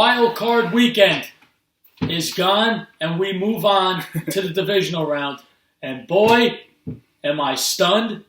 wild card weekend is gone, and we move on to the divisional round. And boy, am I stunned?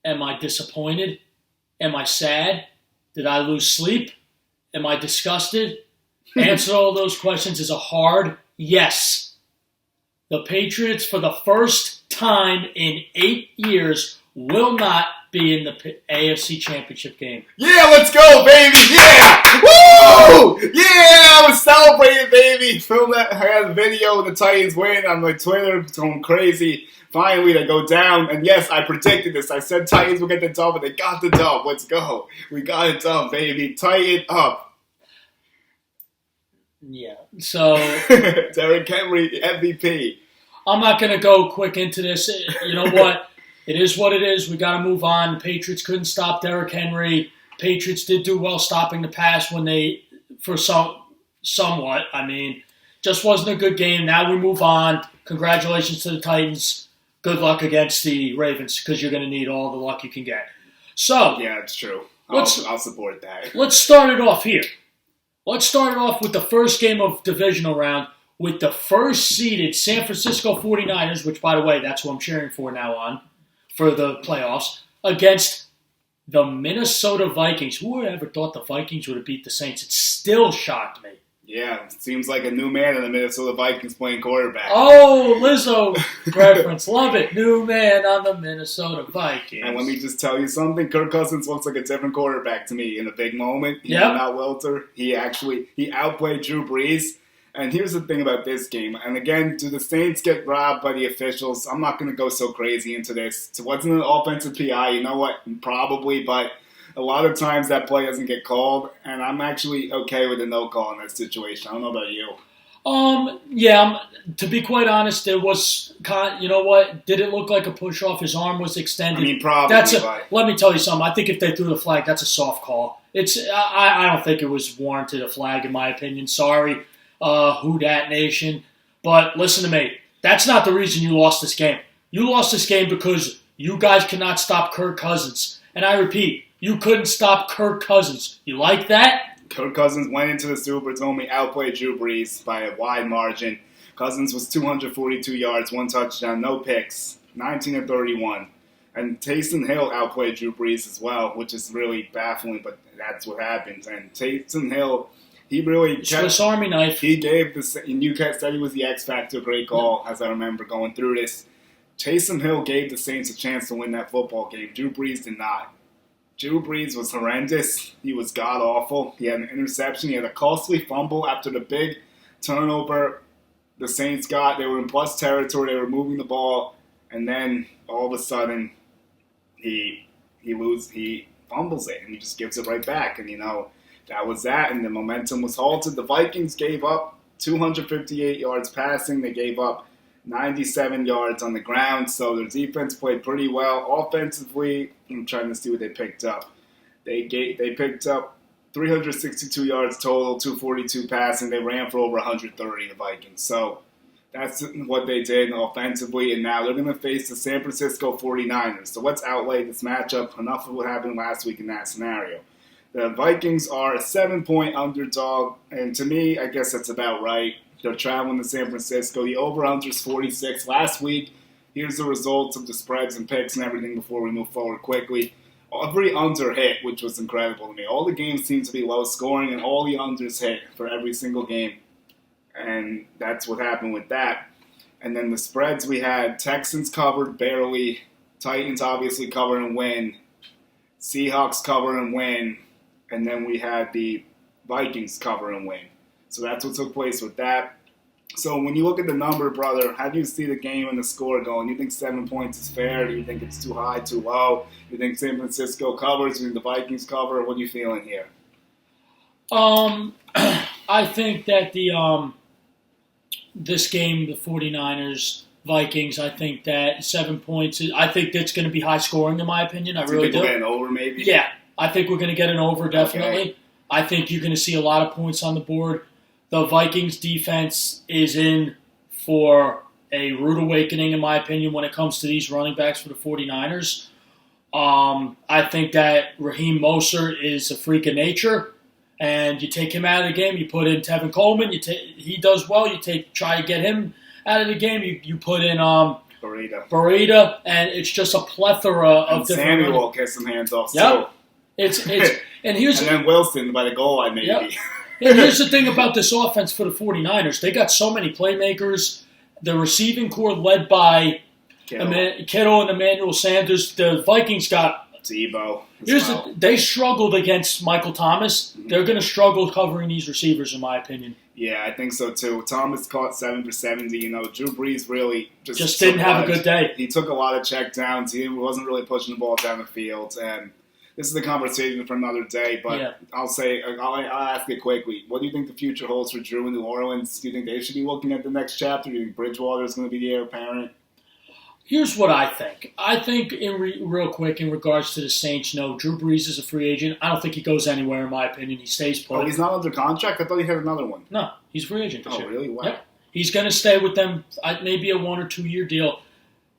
Am I disappointed? Am I sad? Did I lose sleep? Am I disgusted? Answer to all those questions is a hard yes. The Patriots, for the first time in 8 years, will not be in the AFC Championship game. Yeah, let's go, baby! Yeah! Woo! Yeah, I was celebrating, baby! Filmed that, I had a video of the Titans win on my Twitter, going crazy. Finally, they go down, and yes, I predicted this. I said Titans will get the dub, and they got the dub. Let's go. We got it done, baby. Tighten up. Yeah, so... Derrick Henry, MVP. I'm not going to go quick into this. You know what? It is what it is. We got to move on. The Patriots couldn't stop Derrick Henry. Patriots did do well stopping the pass when they, for somewhat. I mean, just wasn't a good game. Now we move on. Congratulations to the Titans. Good luck against the Ravens because you're going to need all the luck you can get. So yeah, it's true. I'll support that. Let's start it off here. Let's start it off with the first game of divisional round with the first-seeded San Francisco 49ers, which, by the way, that's who I'm cheering for now on, for the playoffs, against the Minnesota Vikings. Who would have ever thought the Vikings would have beat the Saints? It still shocked me. Yeah, it seems like a new man in the Minnesota Vikings playing quarterback. Oh, Lizzo reference. Love it. New man on the Minnesota Vikings. And let me just tell you something. Kirk Cousins looks like a different quarterback to me in a big moment. He did not welter. He outplayed Drew Brees. And here's the thing about this game. And again, do the Saints get robbed by the officials? I'm not going to go so crazy into this. It wasn't an offensive PI. You know what? Probably, but a lot of times that play doesn't get called. And I'm actually okay with a no call in that situation. I don't know about you. Yeah, to be quite honest, there was, you know what? Did it look like a push-off? His arm was extended. I mean, probably. Let me tell you something. I think if they threw the flag, that's a soft call. I don't think it was warranted a flag, in my opinion. Sorry. Who dat nation. But listen to me. That's not the reason you lost this game. You lost this game because you guys cannot stop Kirk Cousins. And I repeat, you couldn't stop Kirk Cousins. You like that? Kirk Cousins went into the Superdome. He outplayed Drew Brees by a wide margin. Cousins was 242 yards, 1 touchdown, no picks, 19-31. And Taysom Hill outplayed Drew Brees as well, which is really baffling, but that's what happens. And Taysom Hill... He really Swiss Army knife. He gave and you said he was the X Factor, great call, as I remember going through this. Taysom Hill gave the Saints a chance to win that football game. Drew Brees did not. Drew Brees was horrendous. He was god-awful. He had an interception. He had a costly fumble after the big turnover the Saints got. They were in plus territory. They were moving the ball. And then, all of a sudden, he fumbles it, and he just gives it right back. And, that was that, and the momentum was halted. The Vikings gave up 258 yards passing. They gave up 97 yards on the ground, so their defense played pretty well. Offensively, I'm trying to see what they picked up. They picked up 362 yards total, 242 passing. They ran for over 130, the Vikings. So that's what they did offensively, and now they're going to face the San Francisco 49ers. So let's outlay this matchup. Enough of what happened last week in that scenario. The Vikings are a 7-point underdog, and to me, I guess that's about right. They're traveling to San Francisco. The over-under is 46. Last week, here's the results of the spreads and picks and everything before we move forward quickly. Every under hit, which was incredible to me. All the games seem to be low scoring, and all the unders hit for every single game. And that's what happened with that. And then the spreads we had, Texans covered barely. Titans obviously cover and win. Seahawks cover and win. And then we had the Vikings cover and win. So that's what took place with that. So when you look at the number, brother, how do you see the game and the score going? Do you think 7 points is fair? Do you think it's too high, too low? Do you think San Francisco covers? Do you think the Vikings cover? What are you feeling here? I think that this game, the 49ers, Vikings, I think that 7 points, I think that's going to be high scoring in my opinion. I really do. We'll get an over maybe? Yeah. I think we're going to get an over, definitely. Okay. I think you're going to see a lot of points on the board. The Vikings defense is in for a rude awakening, in my opinion, when it comes to these running backs for the 49ers. I think that Raheem Mostert is a freak of nature, and you take him out of the game. You put in Tevin Coleman. He does well. Try to get him out of the game. You put in Burita, and it's just a plethora of different. Samuel gets some hands off. Yep. It's and then Wilson by the goal line maybe. Yep. And here's the thing about this offense for the 49ers. They got so many playmakers. The receiving core led by Kittle and Emmanuel Sanders. The Vikings got Debo. They struggled against Michael Thomas. Mm-hmm. They're going to struggle covering these receivers, in my opinion. Yeah, I think so too. Thomas caught 7 for 70. Drew Brees really just didn't have a good day. He took a lot of checkdowns. He wasn't really pushing the ball down the field. And this is a conversation for another day. But I'll ask it quickly. What do you think the future holds for Drew in New Orleans? Do you think they should be looking at the next chapter? Do you think Bridgewater is going to be the heir apparent? Here's what I think. I think, real quick, in regards to the Saints, no, Drew Brees is a free agent. I don't think he goes anywhere, in my opinion. He stays put. Oh, he's not under contract? I thought he had another one. No, he's a free agent this year. Oh, really? Wow. Yep. He's going to stay with them, maybe a 1 or 2 year deal.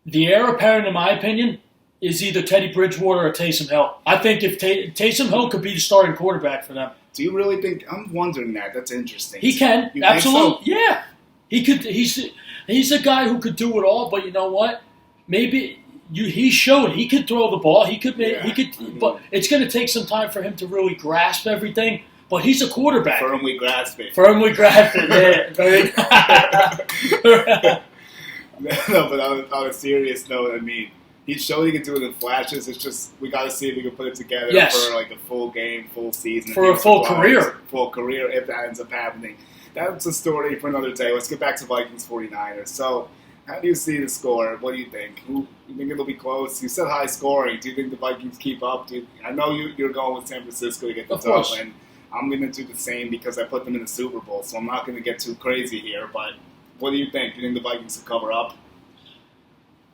The heir apparent, in my opinion, is either Teddy Bridgewater or Taysom Hill. I think if Taysom Hill could be the starting quarterback for them. Do you really think? I'm wondering that. That's interesting. He can. You Absolutely. Think so? Yeah. He could. He's a guy who could do it all, but you know what? Maybe he showed he could throw the ball. He could, but it's going to take some time for him to really grasp everything. But he's a quarterback. Firmly grasp it. Yeah. No, but on a serious note, I mean, he showed he could do it in flashes. It's just we got to see if we can put it together for like a full game, full season, for a full career. Full career if that ends up happening. That's a story for another day. Let's get back to Vikings 49ers. So. How do you see the score? What do you think? You think it'll be close? You said high scoring. Do you think the Vikings keep up? I know you're going with San Francisco to get the top, and I'm going to do the same because I put them in the Super Bowl, so I'm not going to get too crazy here. But what do you think? Do you think the Vikings will cover up?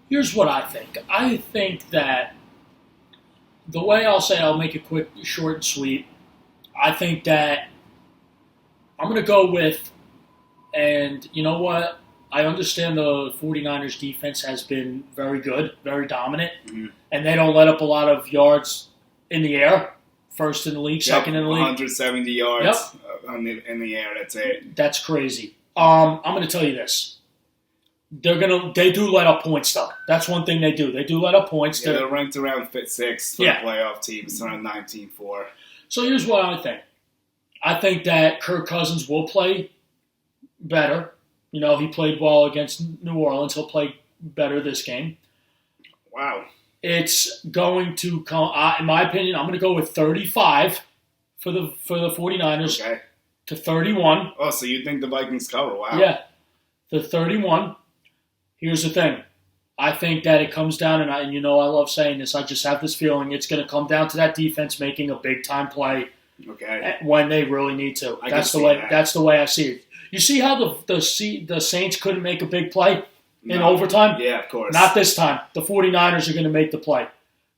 Here's what I think. I think that the way I'll make it quick, short, and sweet. I think that I'm going to go with, and you know what? I understand the 49ers defense has been very good, very dominant, and they don't let up a lot of yards in the air. First in the league, second in the league. 170 yards in the air, that's it. That's crazy. I'm going to tell you this. They do let up points, though. That's one thing they do. They do let up points. Yeah, they're ranked around 6th for playoff teams, around 19-4. So here's what I think. I think that Kirk Cousins will play better. He played well against New Orleans. He'll play better this game. Wow. It's going to come, in my opinion, I'm going to go with 35 for the 49ers to 31. Oh, so you think the Vikings cover? Wow. Yeah. The 31. Here's the thing. I think that it comes down, and I love saying this, I just have this feeling it's going to come down to that defense making a big-time play when they really need to. That's the way I see it. You see how the Saints couldn't make a big play in overtime? Yeah, of course. Not this time. The 49ers are going to make the play.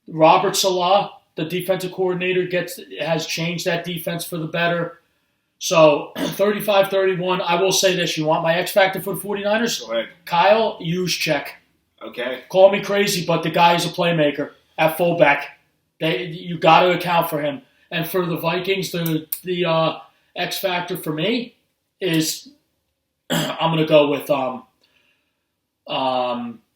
Robert Salah, the defensive coordinator, has changed that defense for the better. So, 35-31. I will say this. You want my X factor for the 49ers? Go ahead. Kyle Juszczyk. Okay. Call me crazy, but the guy is a playmaker at fullback. You got to account for him. And for the Vikings, the X factor for me is I'm going to go with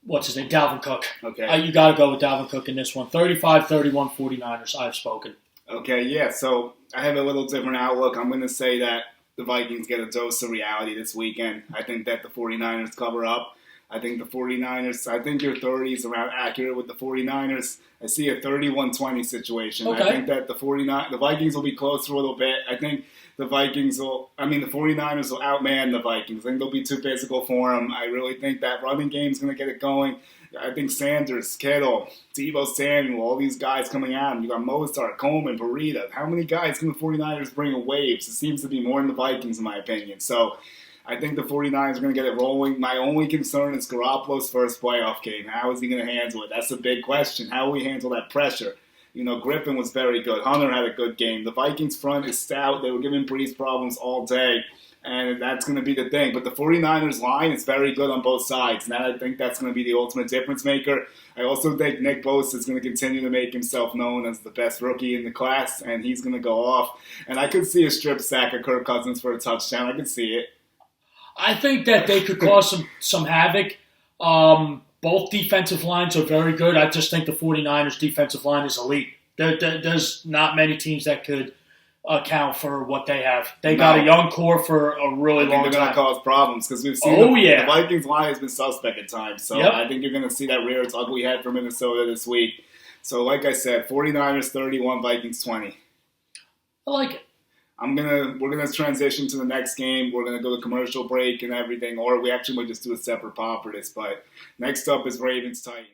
what's his name? Dalvin Cook. Okay. You got to go with Dalvin Cook in this one. 35-31 49ers. I've spoken. Okay, yeah. So I have a little different outlook. I'm going to say that the Vikings get a dose of reality this weekend. I think that the 49ers cover up. I think your 30 is around accurate with the 49ers. I see a 31-20 situation. Okay. I think that the Vikings will be close for a little bit. I think the 49ers will outman the Vikings. I think they'll be too physical for them. I really think that running game is going to get it going. I think Sanders, Kittle, Debo Samuel, all these guys coming at him. You got Mozart, Coleman, Burita. How many guys can the 49ers bring in waves? It seems to be more than the Vikings, in my opinion. So I think the 49ers are going to get it rolling. My only concern is Garoppolo's first playoff game. How is he going to handle it? That's a big question. How will he handle that pressure? Griffin was very good. Hunter had a good game. The Vikings front is stout. They were giving Brees problems all day. And that's going to be the thing. But the 49ers line is very good on both sides. And I think that's going to be the ultimate difference maker. I also think Nick Bosa is going to continue to make himself known as the best rookie in the class. And he's going to go off. And I could see a strip sack of Kirk Cousins for a touchdown. I could see it. I think that they could cause some havoc. Both defensive lines are very good. I just think the 49ers defensive line is elite. There's not many teams that could account for what they have. They got a young core for a really long time. I think they're going to cause problems because we've seen the Vikings line has been suspect at times. So I think you're going to see that rear its ugly head for Minnesota this week. So like I said, 49ers 31, Vikings 20. I like it. We're gonna transition to the next game. We're gonna go to commercial break and everything, or we actually might just do a separate pod for this. But next up is Ravens Titans.